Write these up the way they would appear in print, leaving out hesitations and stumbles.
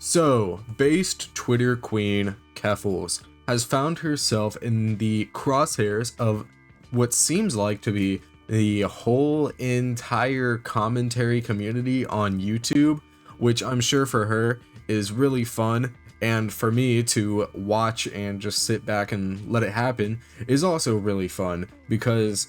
So, based Twitter queen Keffals has found herself in the crosshairs of what seems like to be the whole entire commentary community on YouTube, which I'm sure for her is really fun, and for me to watch and just sit back and let it happen is also really fun because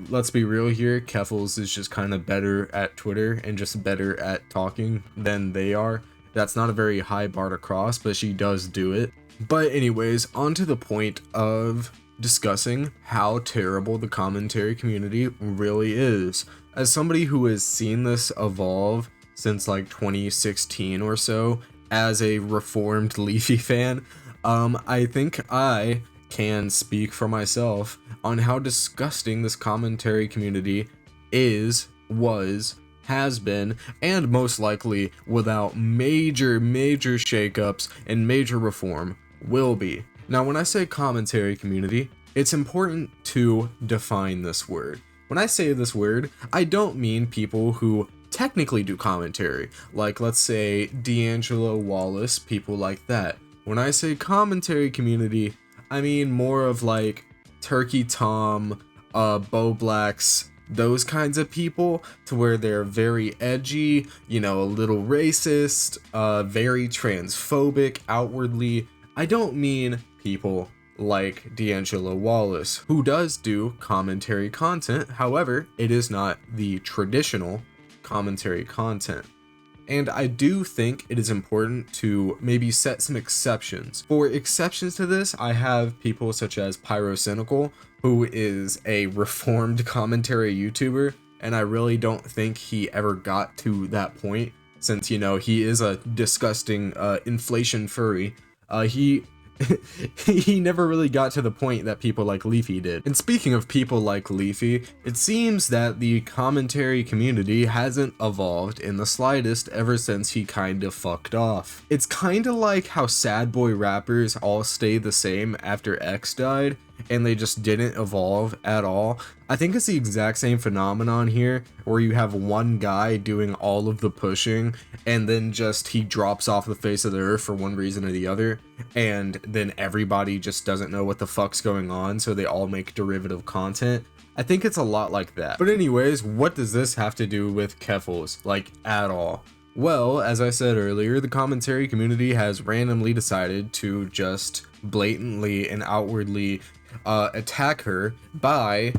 let's be real here, Keffals is just kind of better at Twitter and just better at talking than they are. That's not a very high bar to cross, but she does do it. But anyways, on to the point of discussing how terrible the commentary community really is. As somebody who has seen this evolve since like 2016 or so, as a reformed Leafy fan, I think I can speak for myself on how disgusting this commentary community is, was, has been, and most likely without major shakeups and major reform will be. Now, when I say commentary community, it's important to define this word. When I say this word, I don't mean people who technically do commentary, like let's say D'Angelo Wallace, people like that. When I say commentary community, I mean more of like Turkey Tom, Bo Blacks, those kinds of people, to where they're very edgy, you know, a little racist, very transphobic outwardly. I don't mean people like D'Angelo Wallace, who does do commentary content. However, it is not the traditional commentary content. And I do think it is important to maybe set some exceptions. For exceptions to this, I have people such as Pyrocynical, who is a reformed commentary YouTuber, and I really don't think he ever got to that point, since, you know, he is a disgusting inflation furry. He never really got to the point that people like Leafy did. And speaking of people like Leafy, it seems that the commentary community hasn't evolved in the slightest ever since he kind of fucked off. It's kind of like how sad boy rappers all stay the same after X died, and they just didn't evolve at all. I think it's the exact same phenomenon here, where you have one guy doing all of the pushing, and then just he drops off the face of the earth for one reason or the other, and then everybody just doesn't know what the fuck's going on, so they all make derivative content. I think it's a lot like that. But anyways, what does this have to do with Keffals? Like, at all? Well, as I said earlier, the commentary community has randomly decided to just blatantly and outwardly attack her by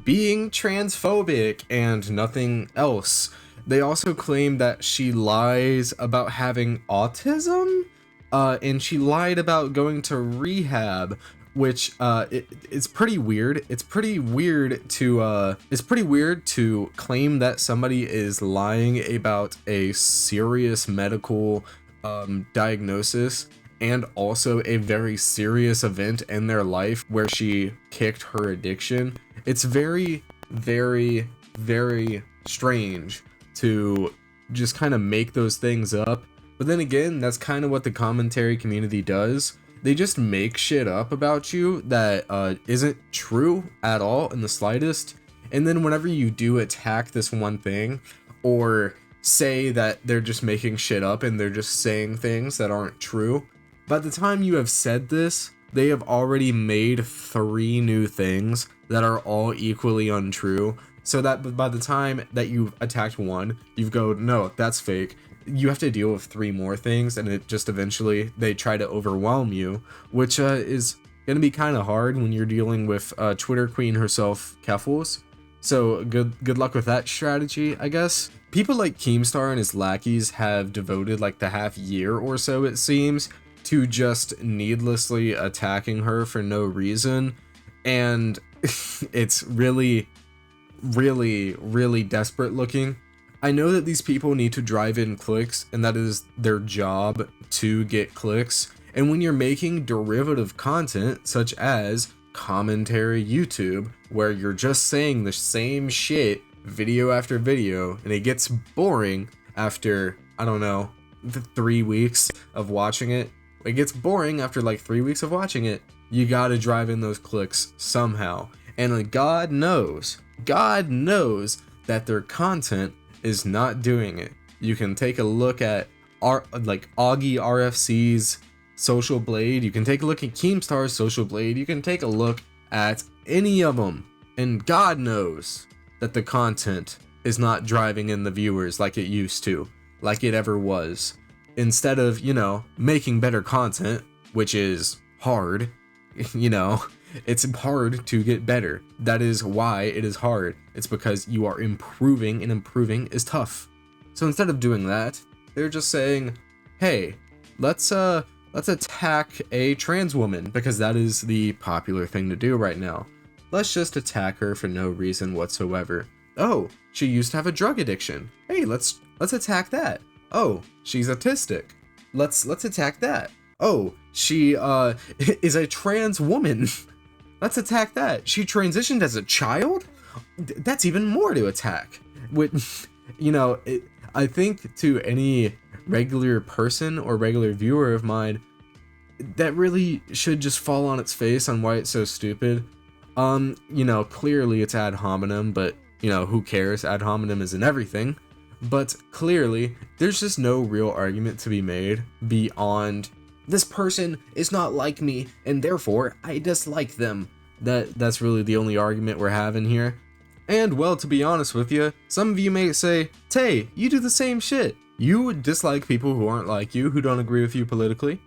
being transphobic and nothing else. They also claim that she lies about having autism, and she lied about going to rehab, which it's pretty weird. It's pretty weird to claim that somebody is lying about a serious medical diagnosis and also a very serious event in their life where she kicked her addiction. It's very strange to just kind of make those things up. But then again, that's kind of what the commentary community does. They just make shit up about you that isn't true at all in the slightest. And then whenever you do attack this one thing, or say that they're just making shit up and they're just saying things that aren't true, by the time you have said this, they have already made 3 new things that are all equally untrue, so that by the time that you've attacked one, you go, no, that's fake. You have to deal with 3 more things, and it just eventually, they try to overwhelm you, which is gonna be kind of hard when you're dealing with Twitter queen herself, Keffals. So good luck with that strategy, I guess. People like Keemstar and his lackeys have devoted like the half year or so, it seems, to just needlessly attacking her for no reason, and it's really desperate looking. I know that these people need to drive in clicks, and that is their job to get clicks, and when you're making derivative content such as commentary YouTube, where you're just saying the same shit video after video, and it gets boring after, I don't know, 3 weeks of watching it. It gets boring after like 3 weeks of watching it. You gotta drive in those clicks somehow. And God knows that their content is not doing it. You can take a look at like Augie RFC's Social Blade. You can take a look at Keemstar's Social Blade. You can take a look at any of them, and God knows that the content is not driving in the viewers like it used to, like it ever was. Instead of, making better content, which is hard, it's hard to get better. That is why it is hard. It's because you are improving, and improving is tough. So instead of doing that, they're just saying, hey, let's attack a trans woman, because that is the popular thing to do right now. Let's just attack her for no reason whatsoever. Oh, she used to have a drug addiction. Hey, let's attack that. Oh, she's autistic. Let's attack that. Oh, she is a trans woman. Let's attack that. She transitioned as a child? That's even more to attack. I think to any regular person or regular viewer of mine, that really should just fall on its face on why it's so stupid. Clearly it's ad hominem, but who cares? Ad hominem isn't everything. But clearly, there's just no real argument to be made beyond, this person is not like me, and therefore I dislike them. That's really the only argument we're having here. And well, to be honest with you, some of you may say, Tay, you do the same shit. You would dislike people who aren't like you, who don't agree with you politically.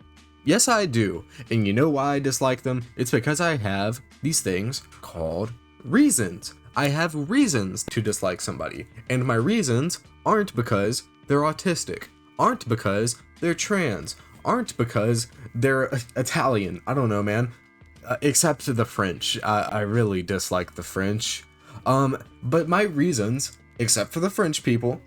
Yes, I do. And you know why I dislike them? It's because I have these things called reasons. I have reasons to dislike somebody, and my reasons aren't because they're autistic, aren't because they're trans, aren't because they're Italian. I don't know, man. Except the French. I really dislike the French. But my reasons, except for the French people,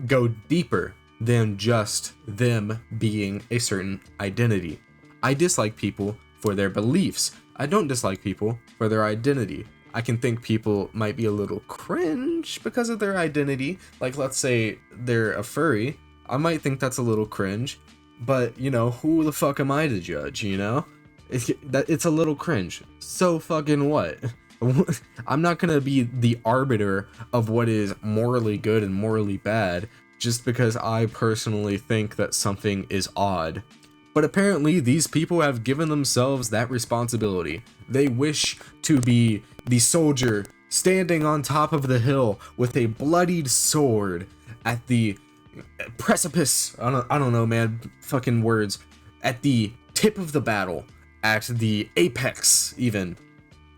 go deeper than just them being a certain identity. I dislike people for their beliefs. I don't dislike people for their identity. I can think people might be a little cringe because of their identity. Like, let's say they're a furry. I might think that's a little cringe, but who the fuck am I to judge, It's a little cringe. So fucking what? I'm not gonna be the arbiter of what is morally good and morally bad just because I personally think that something is odd. But apparently these people have given themselves that responsibility. They wish to be the soldier standing on top of the hill with a bloodied sword at the precipice. I don't know, man. Fucking words. At the tip of the battle. At the apex, even.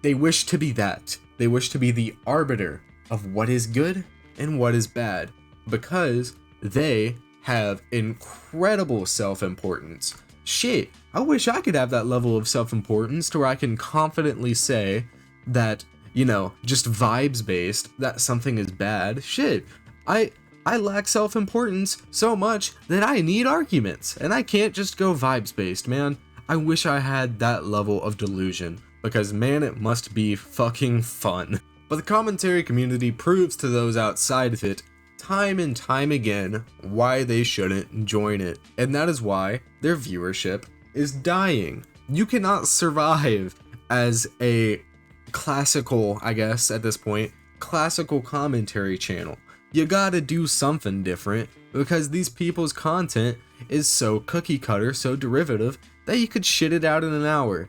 They wish to be that. They wish to be the arbiter of what is good and what is bad. Because they have incredible self-importance. Shit, I wish I could have that level of self-importance to where I can confidently say that, just vibes based, that something is bad. Shit, I lack self-importance so much that I need arguments, and I can't just go vibes based, man. I wish I had that level of delusion, because man, it must be fucking fun. But the commentary community proves to those outside of it time and time again why they shouldn't join it, and that is why their viewership is dying. You cannot survive as a classical, I guess at this point, classical commentary channel. You gotta do something different, because these people's content is so cookie cutter, so derivative, that you could shit it out in an hour.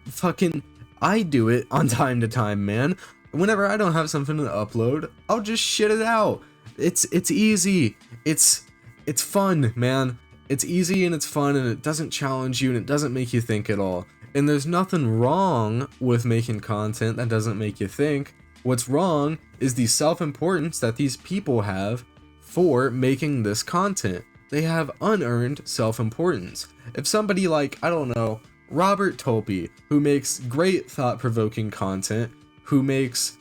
Fucking, I do it on time to time, man. Whenever I don't have something to upload, I'll just shit it out. It's easy. It's fun, man. It's easy and it's fun, and it doesn't challenge you, and it doesn't make you think at all. And there's nothing wrong with making content that doesn't make you think. What's wrong is the self-importance that these people have for making this content. They have unearned self-importance. If somebody like, I don't know, Robert Tolpe, who makes great thought-provoking content, who makes,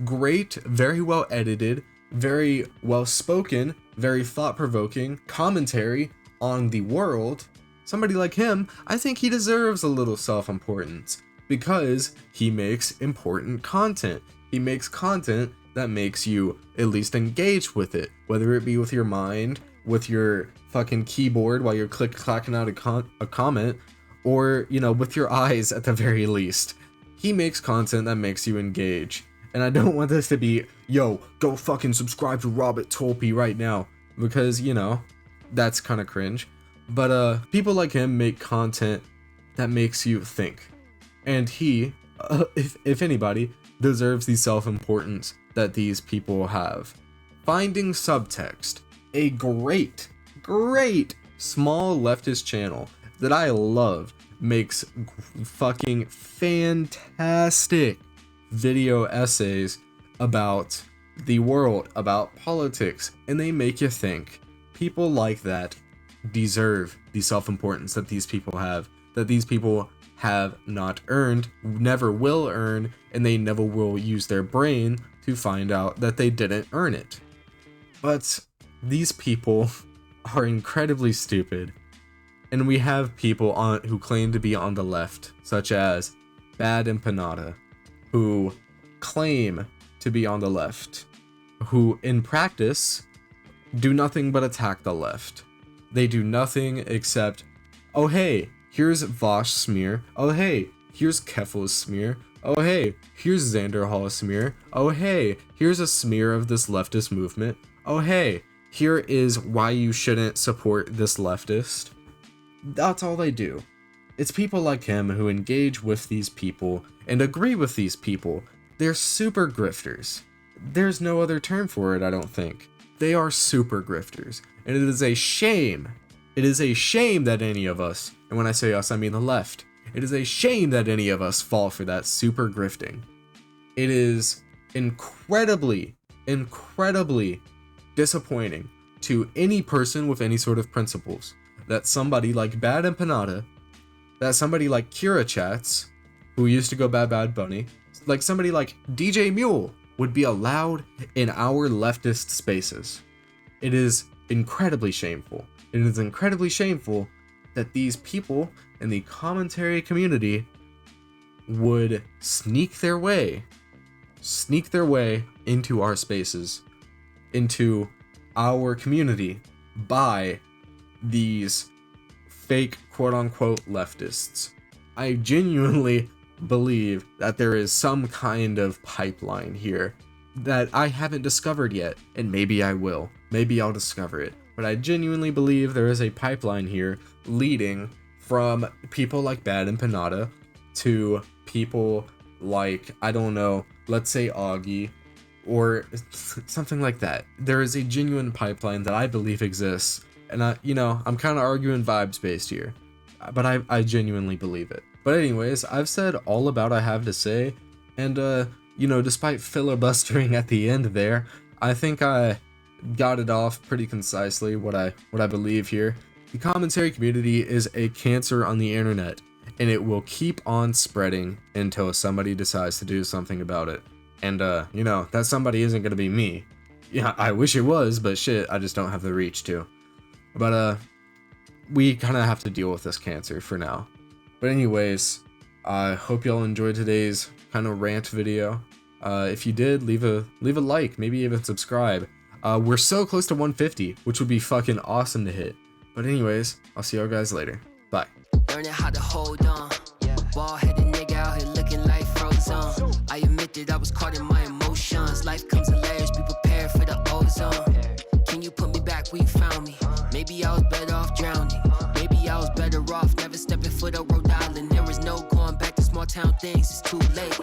great, very well edited, very well spoken, very thought-provoking commentary on the world, somebody like him, I think he deserves a little self-importance, because he makes important content. He makes content that makes you at least engage with it, whether it be with your mind, with your fucking keyboard while you're clacking out a comment, or, with your eyes at the very least. He makes content that makes you engage. And I don't want this to be, yo, go fucking subscribe to Robert Tolpe right now. Because, that's kind of cringe. But people like him make content that makes you think. And he, if anybody, deserves the self-importance that these people have. Finding Subtext, a great small leftist channel that I love, makes fucking fantastic video essays about the world, about politics, and they make you think. People like that deserve the self-importance that these people have, that these people have not earned, never will earn, and they never will use their brain to find out that they didn't earn it. But these people are incredibly stupid, and we have people who claim to be on the left, such as Bad Empanada, who claim to be on the left, who in practice do nothing but attack the left. They do nothing except, oh hey, here's Vosh smear, oh hey, here's Keffals smear, oh hey, here's Xander Hall smear, oh hey, here's a smear of this leftist movement, oh hey, here is why you shouldn't support this leftist. That's all they do. It's people like him who engage with these people and agree with these people. They're super grifters. There's no other term for it, I don't think. They are super grifters, and it is a shame. It is a shame that any of us, and when I say us, I mean the left, it is a shame that any of us fall for that super grifting. It is incredibly disappointing to any person with any sort of principles that somebody like Bad Empanada, that somebody like Kira Chats, who used to go Bad Bunny, like somebody like DJ Mule would be allowed in our leftist spaces. It is incredibly shameful. It is incredibly shameful that these people in the commentary community would sneak their way into our spaces, into our community by these fake quote-unquote leftists. I genuinely believe that there is some kind of pipeline here that I haven't discovered yet, and maybe I will. Maybe I'll discover it. But I genuinely believe there is a pipeline here leading from people like Bad Empanada to people like, I don't know, let's say Augie, or something like that. There is a genuine pipeline that I believe exists, and I'm kind of arguing vibes based here, but I genuinely believe it. But anyways, I've said all about I have to say, and despite filibustering at the end there, I think I got it off pretty concisely what I believe here. The commentary community is a cancer on the internet, and it will keep on spreading until somebody decides to do something about it. And that somebody isn't gonna be me. Yeah, I wish it was, but shit, I just don't have the reach to. But we kind of have to deal with this cancer for now. But anyways, I hope y'all enjoyed today's kind of rant video. If you did, leave a like, maybe even subscribe. We're so close to 150, which would be fucking awesome to hit. But anyways, I'll see y'all guys later. Bye. Learning how to hold on. Bald-headed nigga out here looking like Frozen. I admit that I was caught in my emotions. Life comes hilarious, be prepared for the ozone. Can you put me back where you found me? Maybe I was better off drowning. Maybe I was better off never stepping foot on Rhode Island. There is no going back to small town things, it's too late.